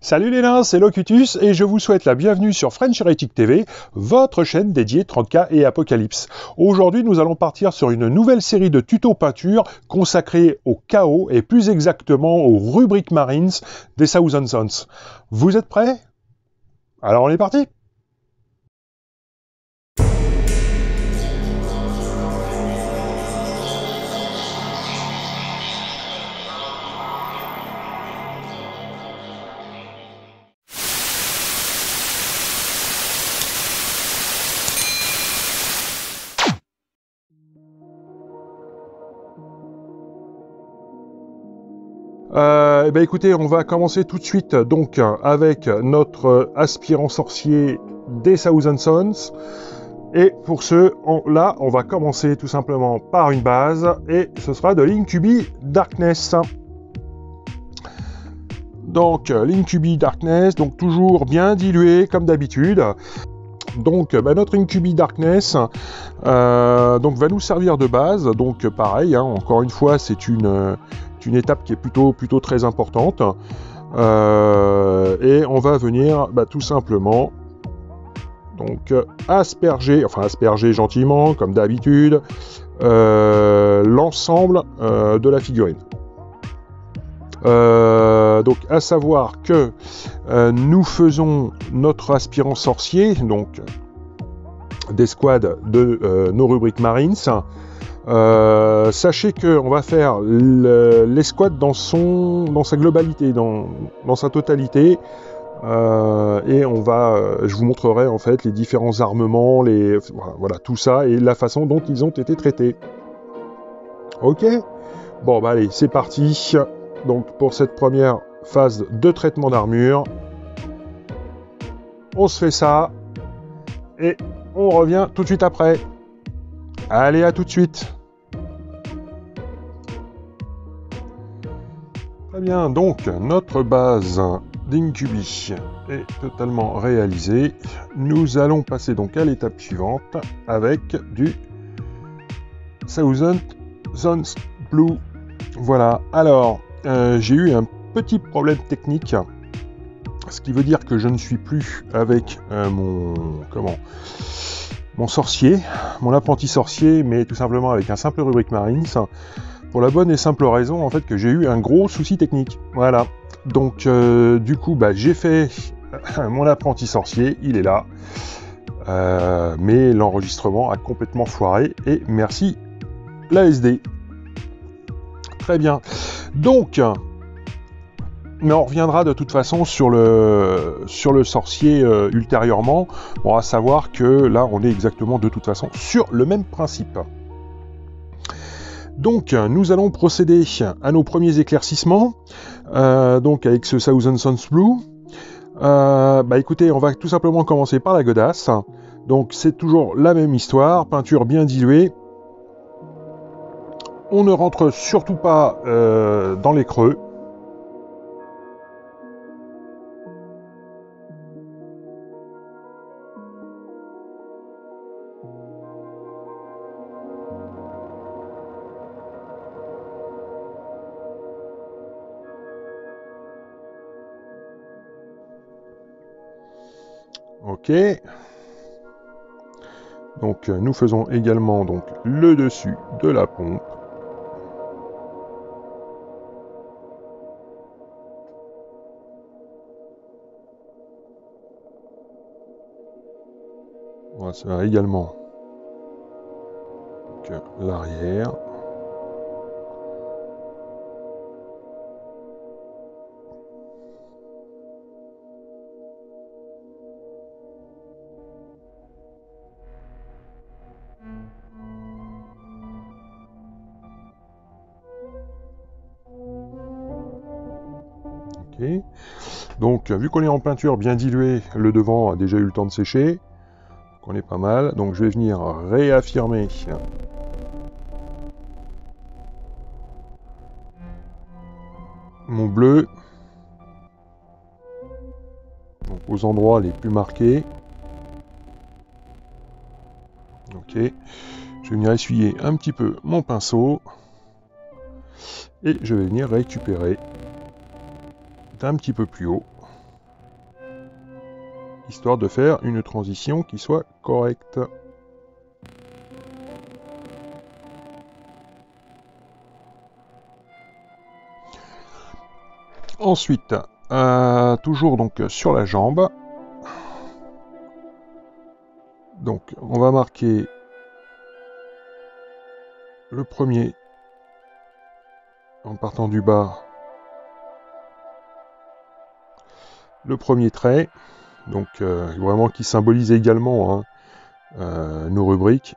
Salut les nains, c'est Locutus et je vous souhaite la bienvenue sur French Heretic TV, votre chaîne dédiée 30K et Apocalypse. Aujourd'hui, nous allons partir sur une nouvelle série de tutos peinture consacrée au chaos et plus exactement aux rubriques Marines des Thousand Sons. Vous êtes prêts? Alors on est parti! Écoutez, on va commencer tout de suite donc avec notre aspirant sorcier des Thousand Sons. Et pour ce, là, on va commencer tout simplement par une base, et ce sera de l'Incubi Darkness. Donc, l'Incubi Darkness, donc toujours bien dilué comme d'habitude. Donc, notre Incubi Darkness donc, va nous servir de base. Donc, pareil, hein, encore une fois, c'est une étape qui est plutôt très importante. Et on va venir tout simplement donc asperger gentiment, comme d'habitude, l'ensemble de la figurine. Donc, à savoir que nous faisons notre aspirant sorcier, donc des squads de nos rubriques Marines. Sachez qu'on va faire l'escouade dans sa globalité, dans sa totalité, et je vous montrerai en fait les différents armements, voilà tout ça et la façon dont ils ont été traités. Ok, bon allez, c'est parti. Donc pour cette première phase de traitement d'armure, on se fait ça et on revient tout de suite après. Allez, à tout de suite. Très bien, donc notre base d'Incubi est totalement réalisée. Nous allons passer donc à l'étape suivante avec du Thousand Sons Blue. Voilà, alors j'ai eu un petit problème technique, ce qui veut dire que je ne suis plus avec mon sorcier, mon apprenti sorcier, mais tout simplement avec un simple rubrique Marines, pour la bonne et simple raison en fait que j'ai eu un gros souci technique. Voilà. Donc du coup j'ai fait mon apprenti sorcier, il est là, mais l'enregistrement a complètement foiré et merci l'ASD. Très bien. Donc, mais on reviendra de toute façon sur le sorcier ultérieurement. Bon, à savoir que là, on est exactement de toute façon sur le même principe. Donc, nous allons procéder à nos premiers éclaircissements. Donc, avec ce Thousand Sons Blue. Écoutez, on va tout simplement commencer par la godasse. Donc, c'est toujours la même histoire. Peinture bien diluée. On ne rentre surtout pas dans les creux. Ok. Donc nous faisons également donc le dessus de la pompe. On va faire également l'arrière. Ok. Donc vu qu'on est en peinture bien diluée, le devant a déjà eu le temps de sécher. Donc on est pas mal. Donc je vais venir réaffirmer mon bleu. Donc aux endroits les plus marqués. Ok. Je vais venir essuyer un petit peu mon pinceau. Et je vais venir récupérer d'un petit peu plus haut histoire de faire une transition qui soit correcte. Ensuite, toujours donc sur la jambe, donc on va marquer le premier en partant du bas, le premier trait, donc vraiment qui symbolise également nos rubriques.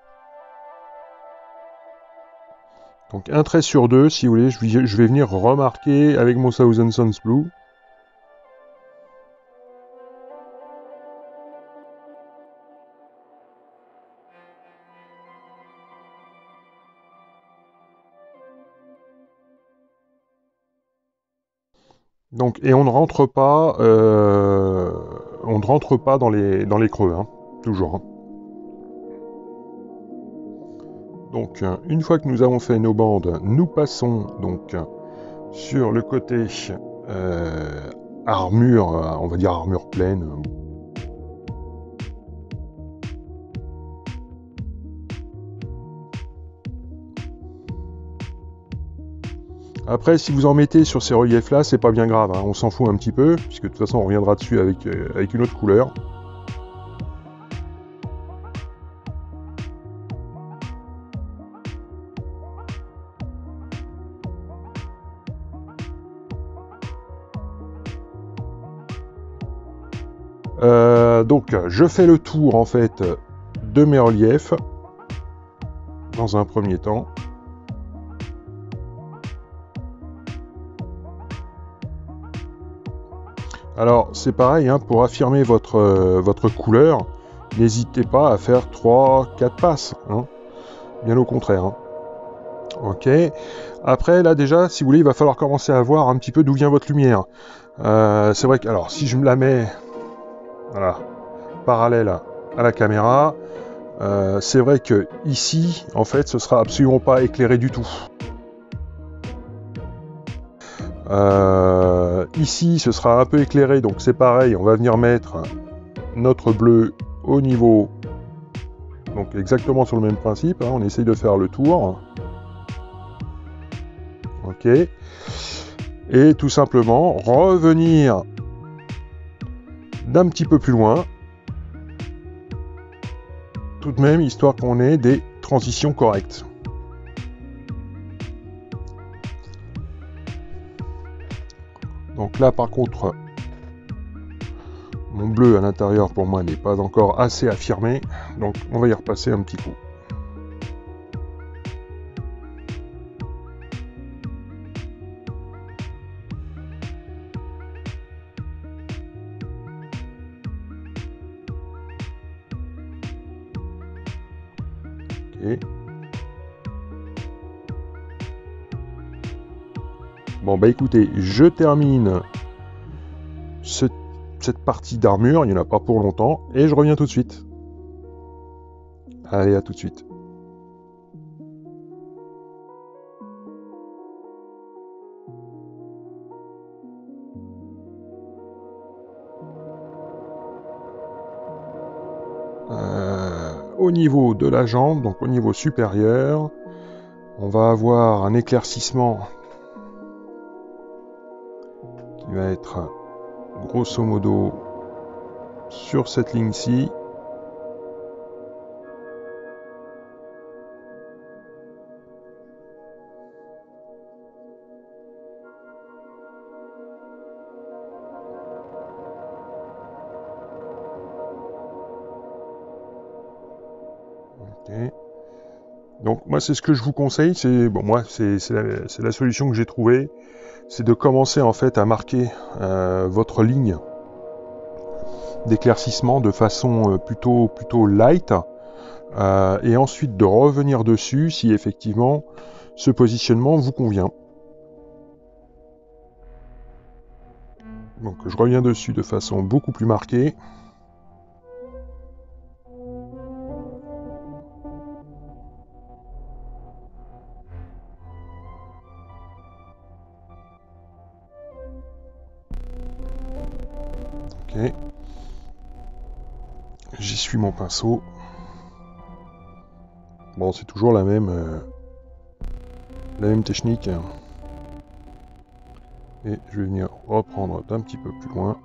Donc un trait sur deux, si vous voulez, je vais venir remarquer avec mon Thousand Suns Blue. Donc, et on ne rentre pas dans les creux, hein, toujours. Hein. Donc, une fois que nous avons fait nos bandes, nous passons donc sur le côté armure, on va dire armure pleine. Après, si vous en mettez sur ces reliefs-là, c'est pas bien grave, hein, on s'en fout un petit peu, puisque de toute façon on reviendra dessus avec une autre couleur. Donc, je fais le tour en fait de mes reliefs dans un premier temps. Alors, c'est pareil, hein, pour affirmer votre couleur, n'hésitez pas à faire 3-4 passes. Hein, bien au contraire. Hein. Ok. Après, là déjà, si vous voulez, il va falloir commencer à voir un petit peu d'où vient votre lumière. C'est vrai que, alors, si je me la mets, voilà, parallèle à la caméra, c'est vrai que ici, en fait, ce sera absolument pas éclairé du tout. Ici, ce sera un peu éclairé, donc c'est pareil, on va venir mettre notre bleu au niveau, donc exactement sur le même principe, hein, on essaye de faire le tour. Ok. Et tout simplement, revenir d'un petit peu plus loin, tout de même, histoire qu'on ait des transitions correctes. Donc là, par contre, mon bleu à l'intérieur, pour moi, n'est pas encore assez affirmé. Donc, on va y repasser un petit coup. Okay. Bon, bah écoutez, je termine cette partie d'armure, il n'y en a pas pour longtemps, et je reviens tout de suite. Allez, à tout de suite. Au niveau de la jambe, donc au niveau supérieur, on va avoir un éclaircissement qui va être grosso modo sur cette ligne-ci. Okay. Donc moi c'est ce que je vous conseille, c'est bon moi c'est la solution que j'ai trouvée, c'est de commencer en fait à marquer votre ligne d'éclaircissement de façon plutôt light, et ensuite de revenir dessus si effectivement ce positionnement vous convient. Donc je reviens dessus de façon beaucoup plus marquée. Ok. J'essuie mon pinceau. Bon, c'est toujours la même technique. Et je vais venir reprendre d'un petit peu plus loin.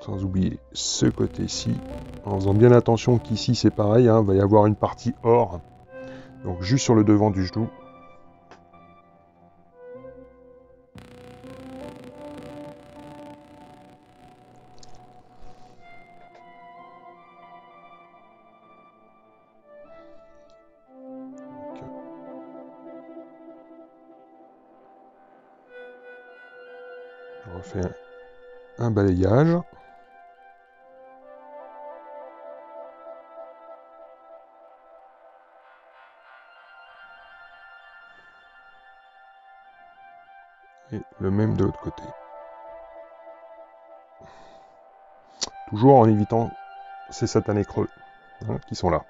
Sans oublier ce côté-ci. En faisant bien attention qu'ici c'est pareil, hein, il va y avoir une partie or. Donc juste sur le devant du genou. Je refais un balayage. Et le même de l'autre côté. Toujours en évitant ces satanés creux hein, qui sont là.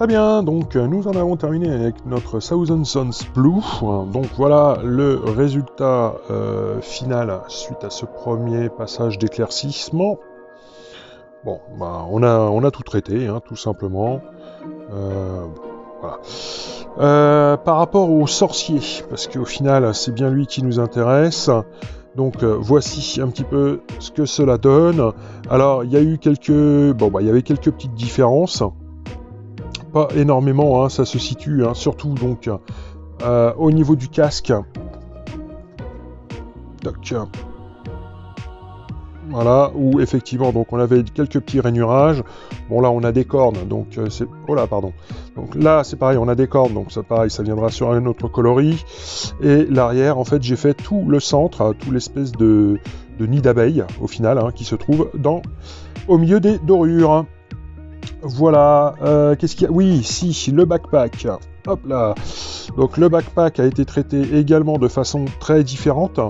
Très bien, donc nous en avons terminé avec notre Thousand Suns Blue. Donc voilà le résultat final suite à ce premier passage d'éclaircissement. Bon, bah, on a tout traité, hein, tout simplement. Voilà. Par rapport au sorcier, parce qu'au final c'est bien lui qui nous intéresse. Donc voici un petit peu ce que cela donne. Alors il y a eu quelques, il y avait quelques petites différences. Pas énormément, hein, ça se situe, hein, surtout donc au niveau du casque. Donc, voilà, où effectivement donc on avait quelques petits rainurages. Bon là on a des cornes, donc c'est. Oh là pardon. Donc là c'est pareil, on a des cornes, donc ça pareil, ça viendra sur un autre coloris. Et l'arrière, en fait, j'ai fait tout le centre, tout l'espèce de nid d'abeille au final, hein, qui se trouve au milieu des dorures. Voilà, qu'est-ce qu'il y a? Oui, si, le backpack. Hop là. Donc le backpack a été traité également de façon très différente,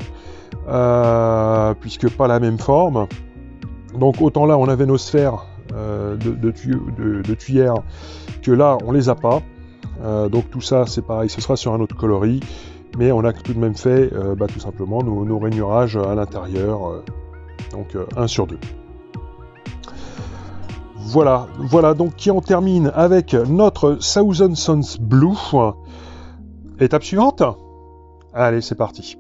puisque pas la même forme. Donc autant là on avait nos sphères de tuyères, que là on les a pas. Donc tout ça c'est pareil, ce sera sur un autre coloris. Mais on a tout de même fait tout simplement nos rainurages à l'intérieur. Donc 1 sur 2. Voilà, donc qui en termine avec notre Thousand Suns Blue. Étape suivante. Allez, c'est parti.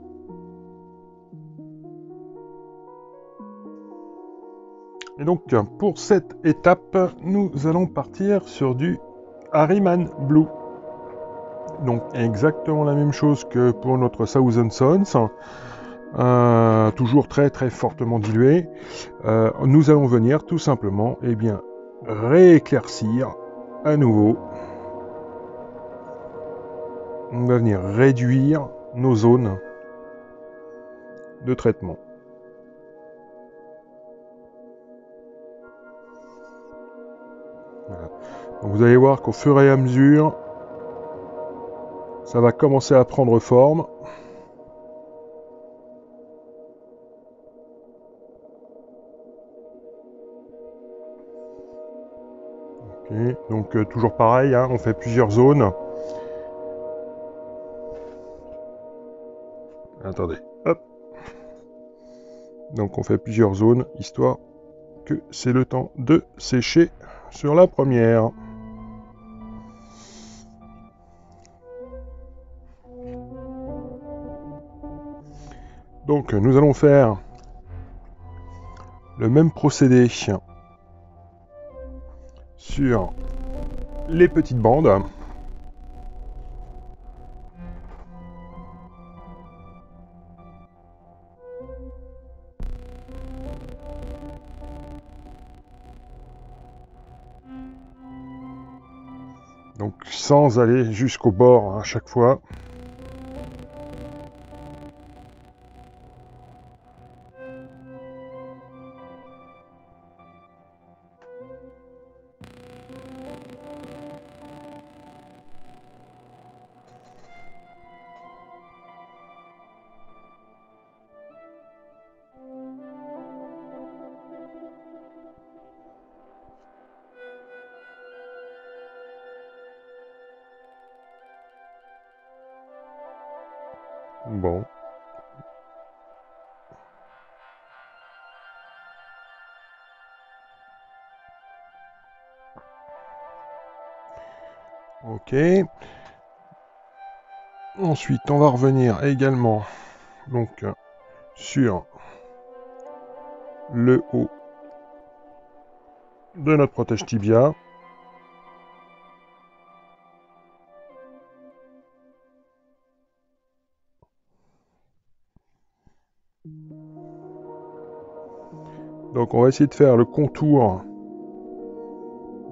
Et donc, pour cette étape, nous allons partir sur du Ahriman Blue. Donc, exactement la même chose que pour notre Thousand Suns. Toujours très très fortement dilué. Nous allons venir tout simplement, rééclaircir à nouveau. On va venir réduire nos zones de traitement. Voilà. Donc vous allez voir qu'au fur et à mesure, ça va commencer à prendre forme. Okay. Donc toujours pareil, hein, on fait plusieurs zones. Attendez, hop. Donc on fait plusieurs zones, histoire que c'est le temps de sécher sur la première. Donc nous allons faire le même procédé sur les petites bandes. Donc sans aller jusqu'au bord à chaque fois. Bon. Ok. Ensuite, on va revenir également donc sur le haut de notre protège tibia. Donc on va essayer de faire le contour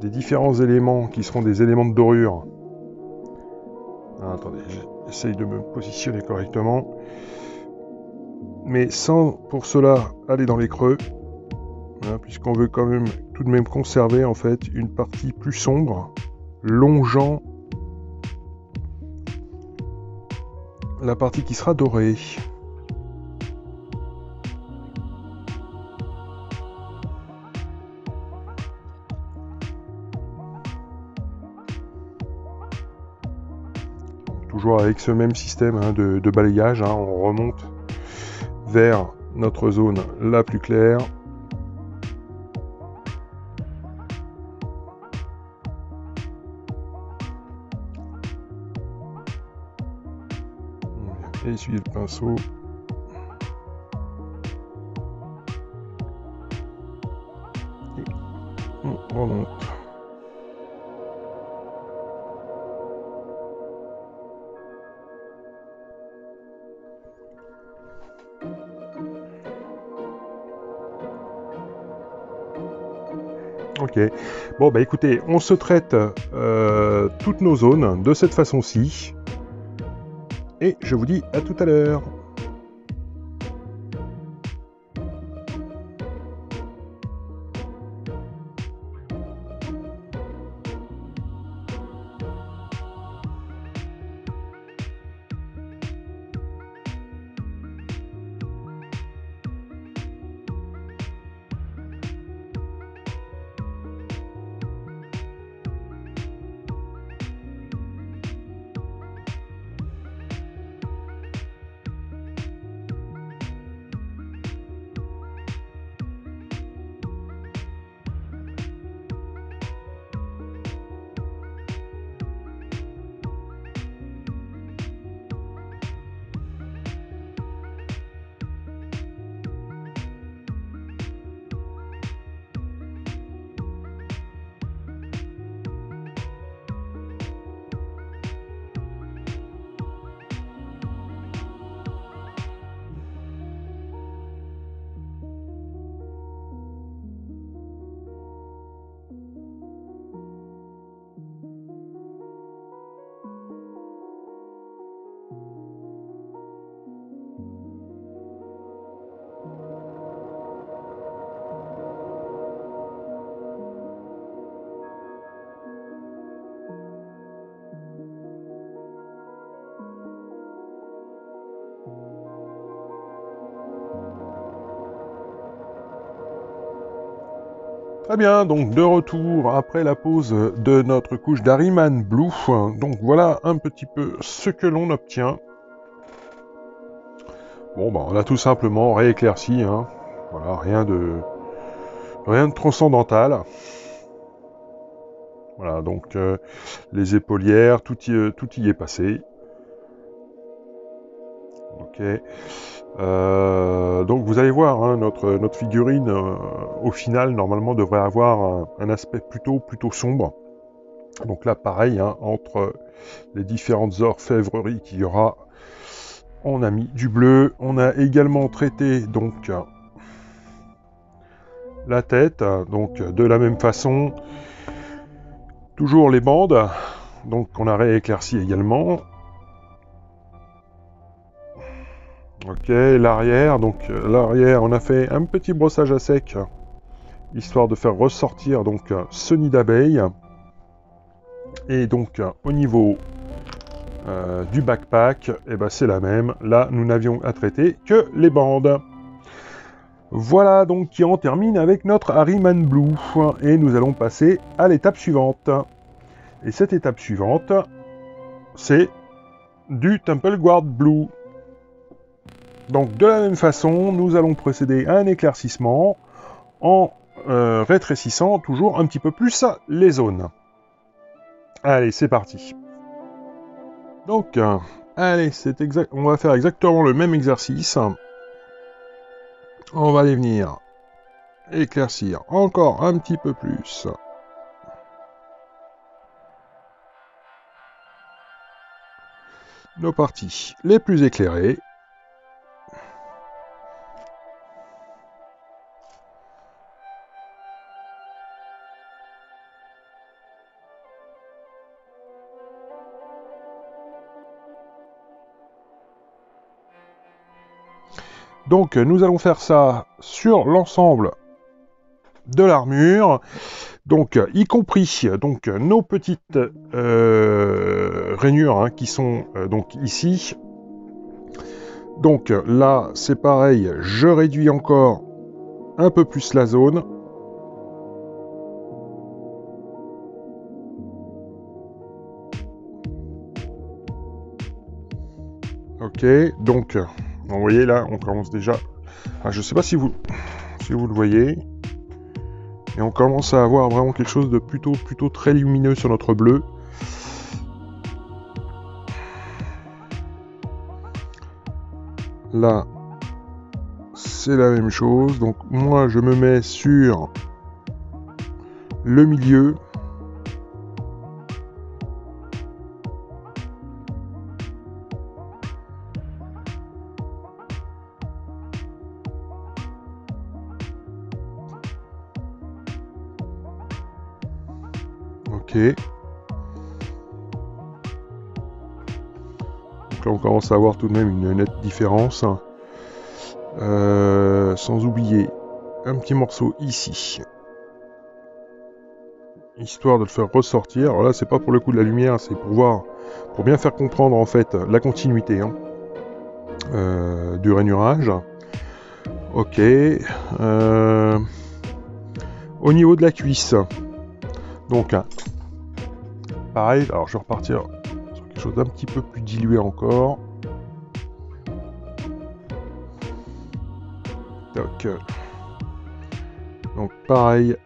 des différents éléments qui seront des éléments de dorure. Ah, attendez, j'essaye de me positionner correctement. Mais sans pour cela aller dans les creux, hein, puisqu'on veut quand même tout de même conserver en fait une partie plus sombre, longeant la partie qui sera dorée. Toujours avec ce même système de balayage, hein, on remonte vers notre zone la plus claire. On vient essuyer le pinceau. Et on remonte. Ok, bon bah écoutez, on se traite toutes nos zones de cette façon-ci, et je vous dis à tout à l'heure. Très bien, donc de retour après la pause de notre couche d'Ariman Blue. Donc voilà un petit peu ce que l'on obtient. Bon, bah, on a tout simplement rééclairci, hein. Voilà, Rien de transcendantal. Voilà, donc les épaulières, tout y est passé. Ok. Donc vous allez voir, hein, notre figurine, au final, normalement, devrait avoir un aspect plutôt sombre. Donc là, pareil, hein, entre les différentes orfèvreries qu'il y aura, on a mis du bleu. On a également traité donc la tête, donc de la même façon. Toujours les bandes, donc on a rééclairci également. Ok, l'arrière, donc l'arrière, on a fait un petit brossage à sec, histoire de faire ressortir donc ce nid d'abeille. Et donc au niveau du backpack, eh ben, c'est la même. Là, nous n'avions à traiter que les bandes. Voilà donc qui en termine avec notre Harriman Blue. Et nous allons passer à l'étape suivante. Et cette étape suivante, c'est du Temple Guard Blue. Donc de la même façon, nous allons procéder à un éclaircissement en rétrécissant toujours un petit peu plus les zones. Allez, c'est parti. Donc, allez, on va faire exactement le même exercice. On va aller venir éclaircir encore un petit peu plus. Nos parties les plus éclairées. Donc nous allons faire ça sur l'ensemble de l'armure, donc y compris donc nos petites rainures, hein, qui sont donc ici. Donc là c'est pareil, je réduis encore un peu plus la zone. Ok, donc vous voyez là, on commence déjà. Ah, je sais pas si vous le voyez. Et on commence à avoir vraiment quelque chose de plutôt très lumineux sur notre bleu. Là, c'est la même chose. Donc moi, je me mets sur le milieu. Ok. Donc là, on commence à avoir tout de même une nette différence. Sans oublier un petit morceau ici. Histoire de le faire ressortir. Alors là, c'est pas pour le coup de la lumière, c'est pour bien faire comprendre en fait la continuité, hein, du rainurage. Ok. Au niveau de la cuisse, donc pareil, alors je vais repartir sur quelque chose d'un petit peu plus dilué encore. Donc pareil,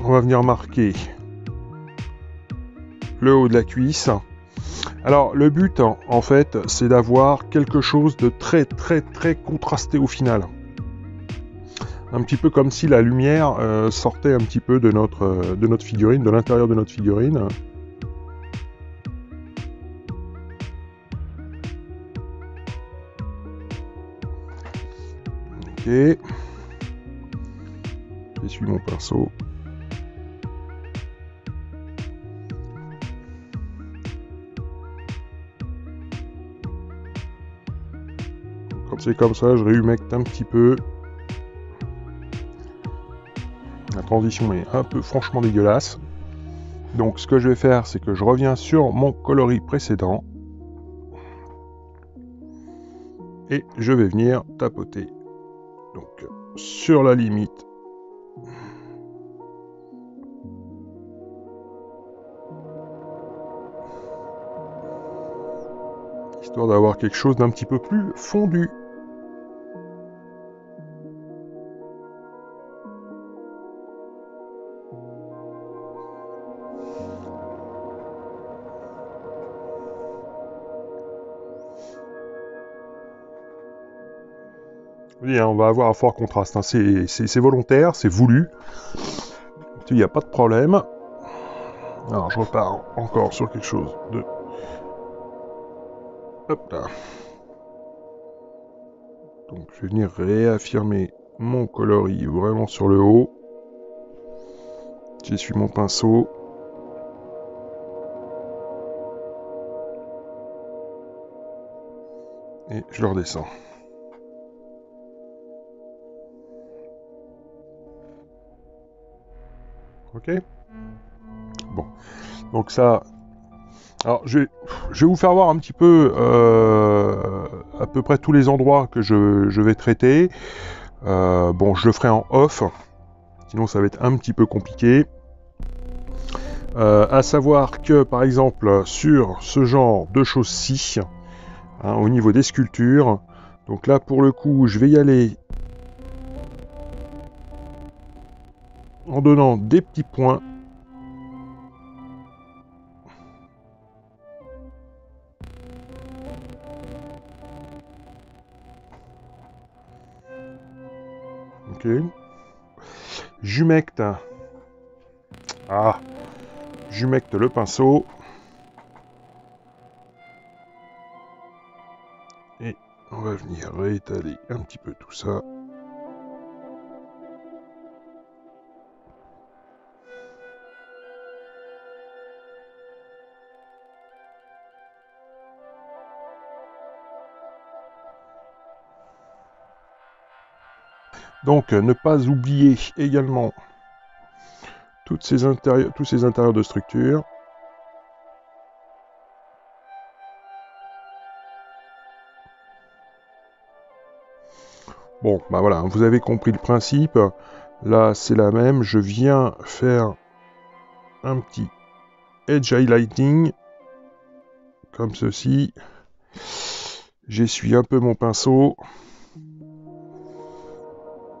on va venir marquer le haut de la cuisse. Alors le but en fait, c'est d'avoir quelque chose de très contrasté au final. Un petit peu comme si la lumière sortait un petit peu de notre figurine, de l'intérieur de notre figurine. Ok. J'essuie mon pinceau. Quand c'est comme ça, je réhumecte un petit peu. La transition est un peu franchement dégueulasse. Donc ce que je vais faire, c'est que je reviens sur mon coloris précédent. Et je vais venir tapoter. Donc sur la limite. Histoire d'avoir quelque chose d'un petit peu plus fondu. Oui, hein, on va avoir un fort contraste, hein. C'est volontaire, c'est voulu. Il n'y a pas de problème. Alors je repars encore sur quelque chose de... Hop là. Donc je vais venir réaffirmer mon coloris vraiment sur le haut. J'essuie mon pinceau. Et je le redescends. Ok. Bon. Donc ça... Alors je vais vous faire voir un petit peu à peu près tous les endroits que je vais traiter. Bon, je le ferai en off. Sinon ça va être un petit peu compliqué. À savoir que par exemple sur ce genre de choses-ci, hein, au niveau des sculptures, donc là pour le coup je vais y aller en donnant des petits points. Ok. J'humecte. Ah, j'humecte le pinceau. Et on va venir réétaler un petit peu tout ça. Donc ne pas oublier également tous ces intérieurs de structure. Bon, bah voilà, vous avez compris le principe. Là, c'est la même. Je viens faire un petit edge highlighting, comme ceci. J'essuie un peu mon pinceau.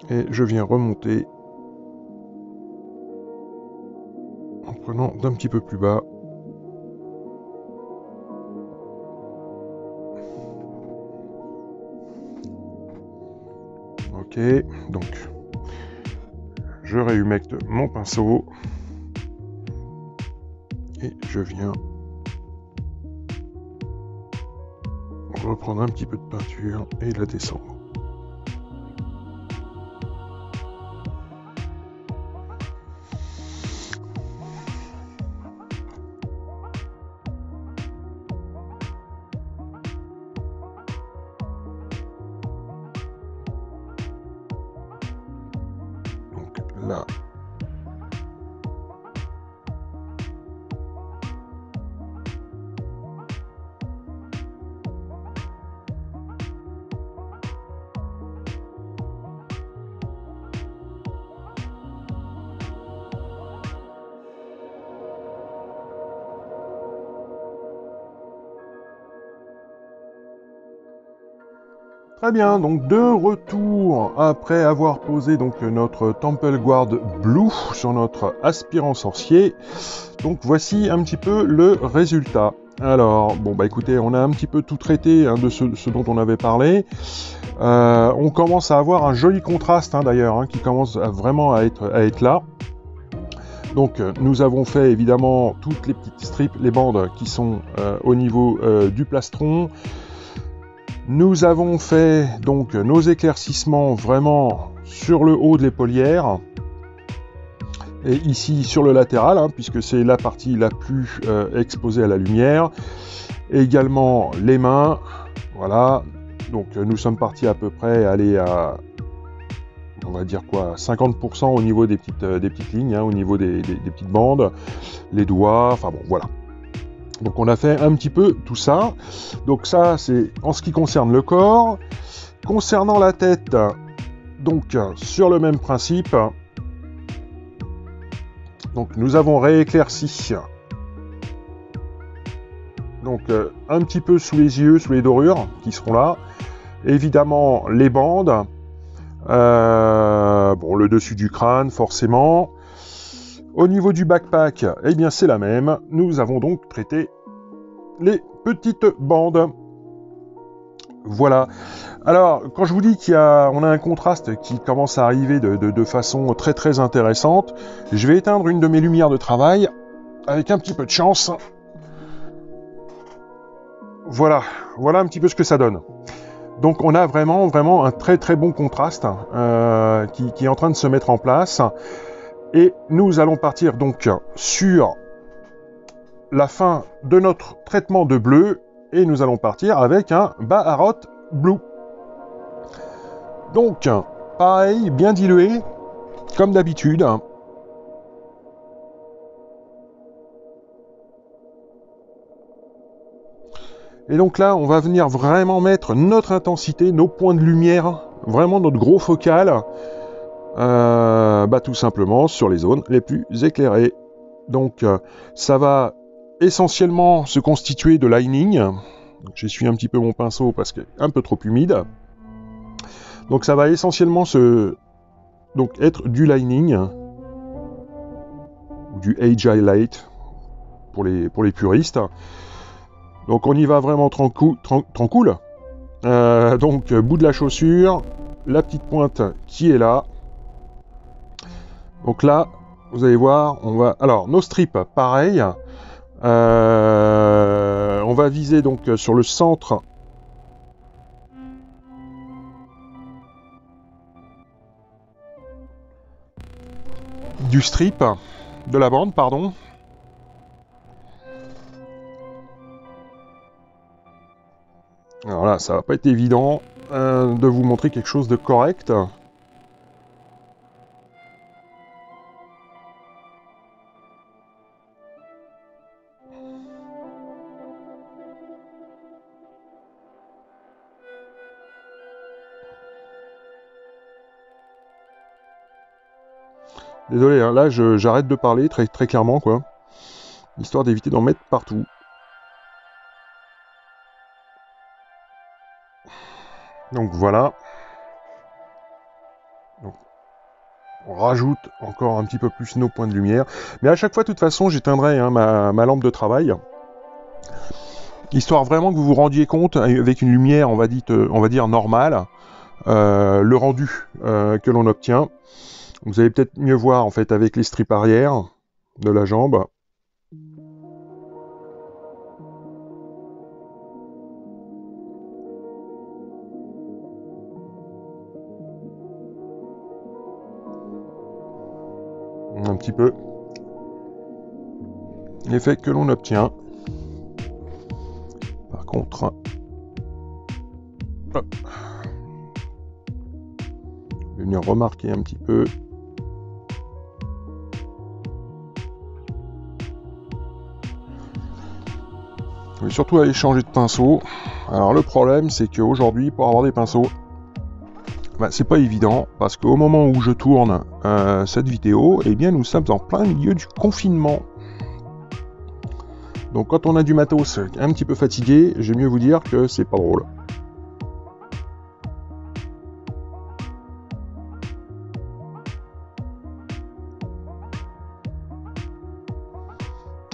Et je viens remonter en prenant d'un petit peu plus bas. Ok, donc je réhumecte mon pinceau et je viens reprendre un petit peu de peinture et la descendre. Donc là, très bien, donc de retour après avoir posé donc notre Temple Guard Blue sur notre aspirant sorcier. Donc voici un petit peu le résultat. Alors, bon bah écoutez, on a un petit peu tout traité, hein, de ce dont on avait parlé. On commence à avoir un joli contraste, hein, d'ailleurs, hein, qui commence vraiment à être là. Donc nous avons fait évidemment toutes les petites strips, les bandes qui sont au niveau du plastron. Nous avons fait donc nos éclaircissements vraiment sur le haut de l'épaulière et ici sur le latéral, hein, puisque c'est la partie la plus exposée à la lumière. Et également les mains, voilà. Donc nous sommes partis à peu près aller à, on va dire quoi, 50% au niveau des petites lignes, hein, au niveau des petites bandes, les doigts, enfin bon, voilà. Donc on a fait un petit peu tout ça. Donc ça, c'est en ce qui concerne le corps. Concernant la tête, donc sur le même principe, donc nous avons rééclairci donc un petit peu sous les yeux, sous les dorures qui seront là. Évidemment les bandes, bon, le dessus du crâne forcément. Au niveau du backpack, eh bien c'est la même. Nous avons donc traité les petites bandes. Voilà. Alors, quand je vous dis qu'on a un contraste qui commence à arriver de façon très très intéressante, je vais éteindre une de mes lumières de travail, avec un petit peu de chance. Voilà, voilà un petit peu ce que ça donne. Donc on a vraiment un très très bon contraste qui est en train de se mettre en place. Et nous allons partir donc sur la fin de notre traitement de bleu, et nous allons partir avec un Baharot Blue. Donc, pareil, bien dilué, comme d'habitude. Et donc là, on va venir vraiment mettre notre intensité, nos points de lumière, vraiment notre gros focal, tout simplement sur les zones les plus éclairées. Donc, ça va essentiellement se constituer de lining. J'essuie un petit peu mon pinceau parce qu'il est un peu trop humide. Donc ça va essentiellement être du lining ou du age highlight pour les puristes. Donc on y va vraiment tranquille. Donc bout de la chaussure, la petite pointe qui est là. Donc là, vous allez voir, alors nos strips, pareil. On va viser donc sur le centre du strip, de la bande, pardon. Alors là, ça va pas être évident de vous montrer quelque chose de correct. Désolé, hein, là j'arrête de parler très, très clairement, quoi. Histoire d'éviter d'en mettre partout. Donc voilà. Donc, on rajoute encore un petit peu plus nos points de lumière. Mais à chaque fois, de toute façon, j'éteindrai ma lampe de travail. Histoire vraiment que vous vous rendiez compte, avec une lumière, on va dire normale, le rendu que l'on obtient. Vous allez peut-être mieux voir en fait avec les strips arrière de la jambe. Un petit peu l'effet que l'on obtient. Par contre, hop, je vais venir remarquer un petit peu. Je vais surtout aller changer de pinceau. Alors le problème, c'est qu'aujourd'hui, pour avoir des pinceaux, c'est pas évident, parce qu'au moment où je tourne cette vidéo, eh bien nous sommes en plein milieu du confinement. Donc quand on a du matos un petit peu fatigué, j'aime mieux vous dire que c'est pas drôle.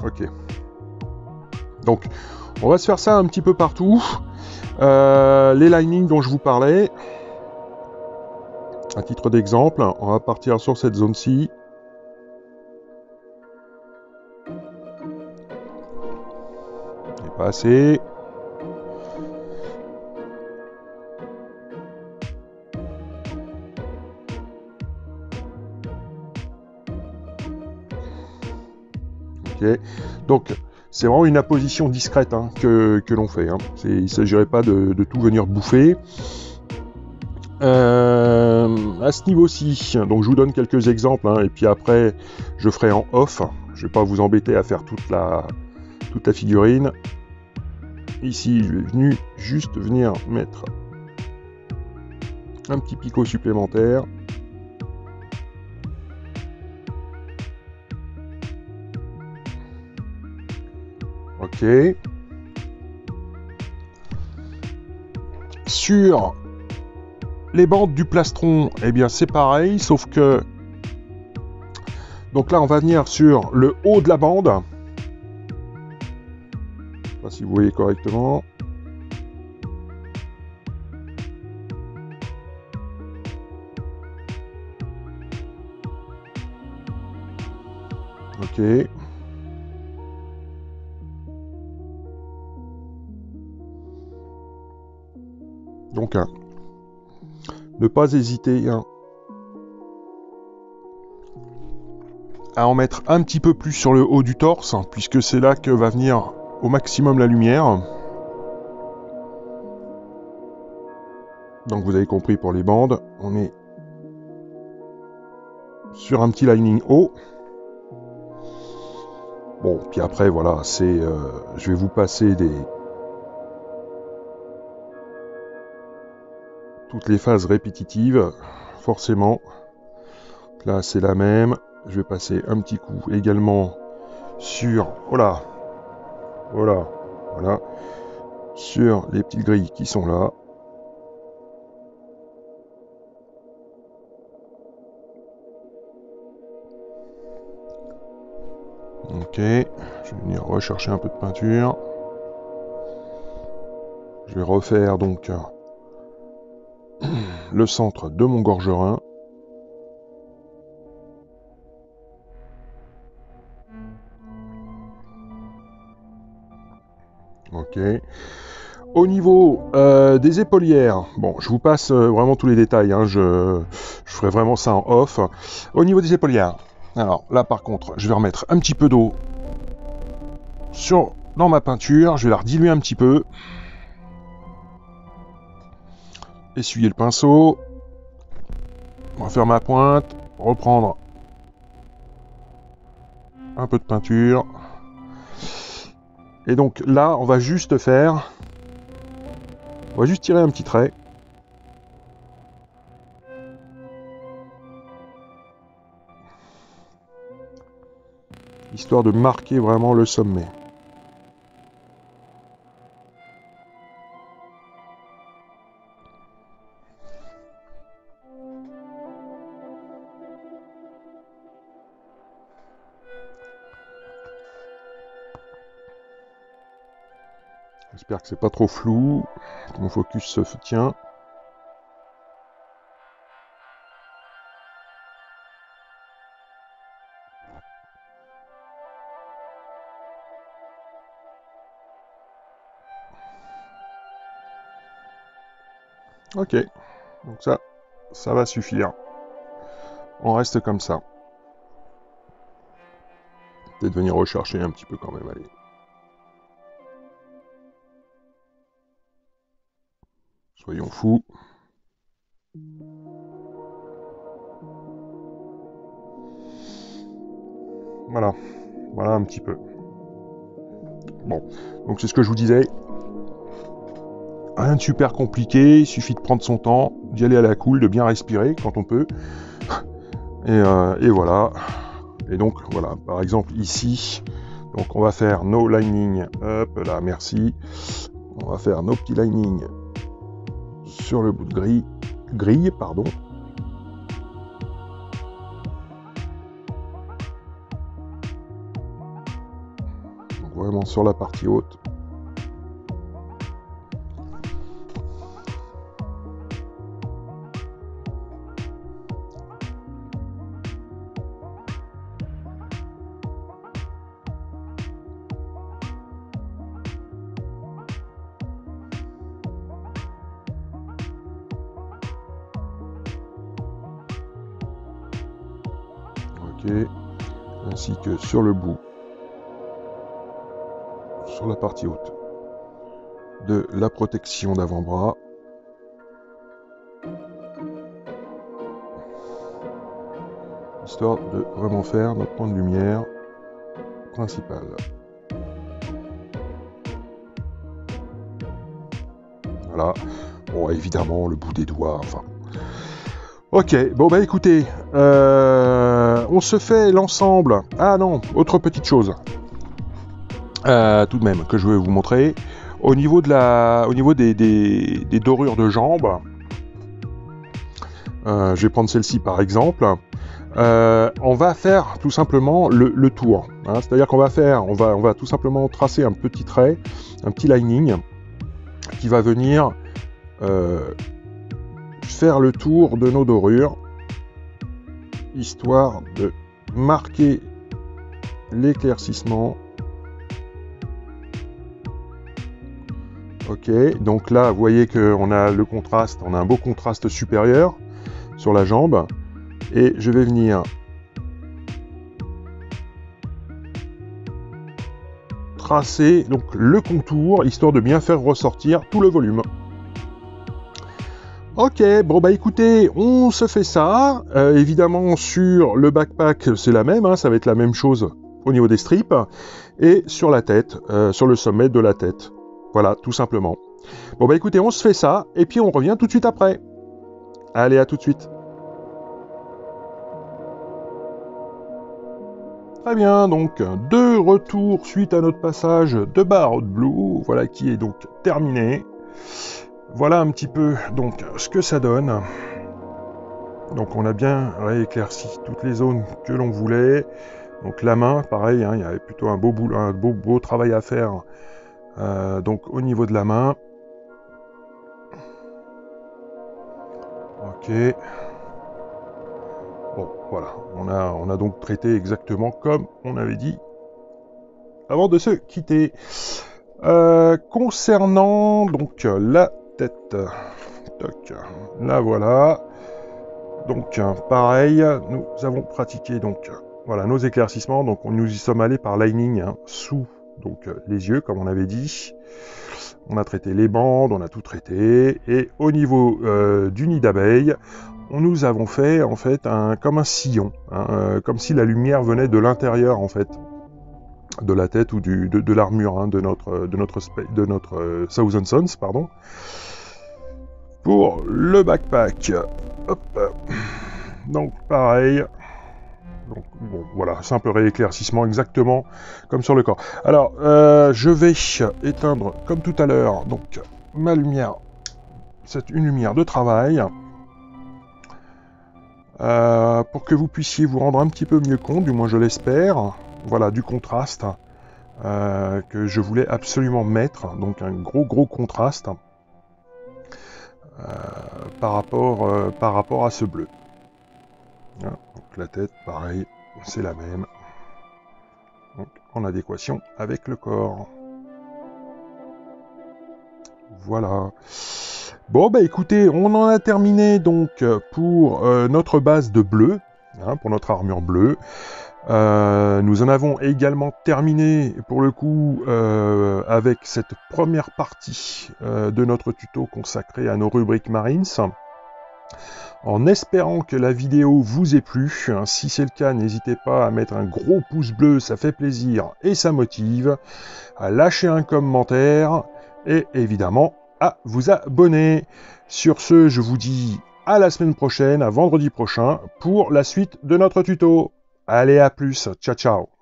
Ok. Donc, on va se faire ça un petit peu partout. Les linings dont je vous parlais, à titre d'exemple, on va partir sur cette zone-ci. C'est pas assez. Ok. Donc, c'est vraiment une apposition discrète que l'on fait. Il ne s'agirait pas de tout venir bouffer. À ce niveau-ci, donc je vous donne quelques exemples, et puis après, je ferai en off. Je ne vais pas vous embêter à faire toute la figurine. Ici, je vais juste venir mettre un petit picot supplémentaire. Ok. Sur les bandes du plastron, eh bien c'est pareil, sauf que donc là on va venir sur le haut de la bande. Je sais pas si vous voyez correctement. Ok. Donc, ne pas hésiter à en mettre un petit peu plus sur le haut du torse, puisque c'est là que va venir au maximum la lumière. Donc vous avez compris pour les bandes, on est sur un petit lining haut. Bon, puis après voilà, je vais vous passer toutes les phases répétitives, forcément. Là c'est la même. Je vais passer un petit coup également sur, voilà, sur les petites grilles qui sont là. Ok, je vais venir rechercher un peu de peinture. Je vais refaire donc le centre de mon gorgerin. Ok. Au niveau des épaulières, bon, je vous passe vraiment tous les détails, hein, je ferai vraiment ça en off. Au niveau des épaulières, alors là par contre, je vais remettre un petit peu d'eau dans ma peinture, je vais la rediluer un petit peu. Essuyer le pinceau, refaire ma pointe, reprendre un peu de peinture. Et donc là, on va juste tirer un petit trait. Histoire de marquer vraiment le sommet. J'espère que c'est pas trop flou, que mon focus se tient. Ok, donc ça va suffire. On reste comme ça. Peut-être venir rechercher un petit peu quand même, allez. Soyons fous. Voilà, voilà un petit peu. Bon, donc c'est ce que je vous disais. Rien de super compliqué, il suffit de prendre son temps, d'y aller à la cool, de bien respirer quand on peut. Et voilà. Et donc voilà, par exemple ici, donc on va faire nos linings, hop là, merci. On va faire nos petits linings sur le bout de grille, pardon. Donc vraiment sur la partie haute. Ainsi que sur le bout, sur la partie haute de la protection d'avant-bras. Histoire de vraiment faire notre point de lumière principal. Voilà. Bon, évidemment, le bout des doigts, enfin. Ok, bon bah écoutez, on se fait l'ensemble. Ah non, autre petite chose. Tout de même, que je vais vous montrer. Au niveau des dorures de jambes, je vais prendre celle-ci par exemple. On va faire tout simplement le tour. Hein, c'est-à-dire qu'on va tout simplement tracer un petit trait, un petit lining qui va venir faire le tour de nos dorures, histoire de marquer l'éclaircissement. Ok, donc là, vous voyez qu'on a le contraste, on a un beau contraste supérieur sur la jambe. Et je vais venir tracer donc le contour, histoire de bien faire ressortir tout le volume. Ok, bon bah écoutez, on se fait ça. Évidemment, sur le backpack, c'est la même, hein, ça va être la même chose au niveau des strips. Et sur la tête, sur le sommet de la tête. Voilà, tout simplement. Bon bah écoutez, on se fait ça, et puis on revient tout de suite après. Allez, à tout de suite. Très bien, donc de retour suite à notre passage de Barrow Blue, voilà qui est donc terminé. Voilà un petit peu donc ce que ça donne. Donc on a bien rééclairci toutes les zones que l'on voulait. Donc la main, pareil, hein, il y avait plutôt un beau travail à faire. Donc au niveau de la main. Ok. Bon, voilà, on a donc traité exactement comme on avait dit avant de se quitter. Concernant donc la tête, toc, là voilà. Donc pareil, nous avons pratiqué donc voilà nos éclaircissements. Donc nous y sommes allés par lining, hein, sous donc les yeux comme on avait dit. On a traité les bandes, on a tout traité. Et au niveau du nid d'abeille, nous avons fait en fait comme un sillon, hein, comme si la lumière venait de l'intérieur en fait de la tête ou de l'armure, hein, de notre Thousand Sons, pardon. Pour le backpack, hop, donc pareil. Donc, bon, voilà, simple rééclaircissement exactement comme sur le corps. Alors, je vais éteindre comme tout à l'heure donc ma lumière. C'est une lumière de travail. Pour que vous puissiez vous rendre un petit peu mieux compte, du moins je l'espère, voilà, du contraste que je voulais absolument mettre, donc un gros contraste par rapport à ce bleu. Hein, donc la tête, pareil, c'est la même, donc en adéquation avec le corps. Voilà. Bon bah écoutez, on en a terminé donc pour notre base de bleu, hein, pour notre armure bleue. Nous en avons également terminé pour le coup avec cette première partie de notre tuto consacré à nos rubriques Marines. En espérant que la vidéo vous ait plu, si c'est le cas, n'hésitez pas à mettre un gros pouce bleu, ça fait plaisir et ça motive, à lâcher un commentaire et évidemment à vous abonner. Sur ce, je vous dis à la semaine prochaine, à vendredi prochain, pour la suite de notre tuto. Allez, à plus, ciao ciao.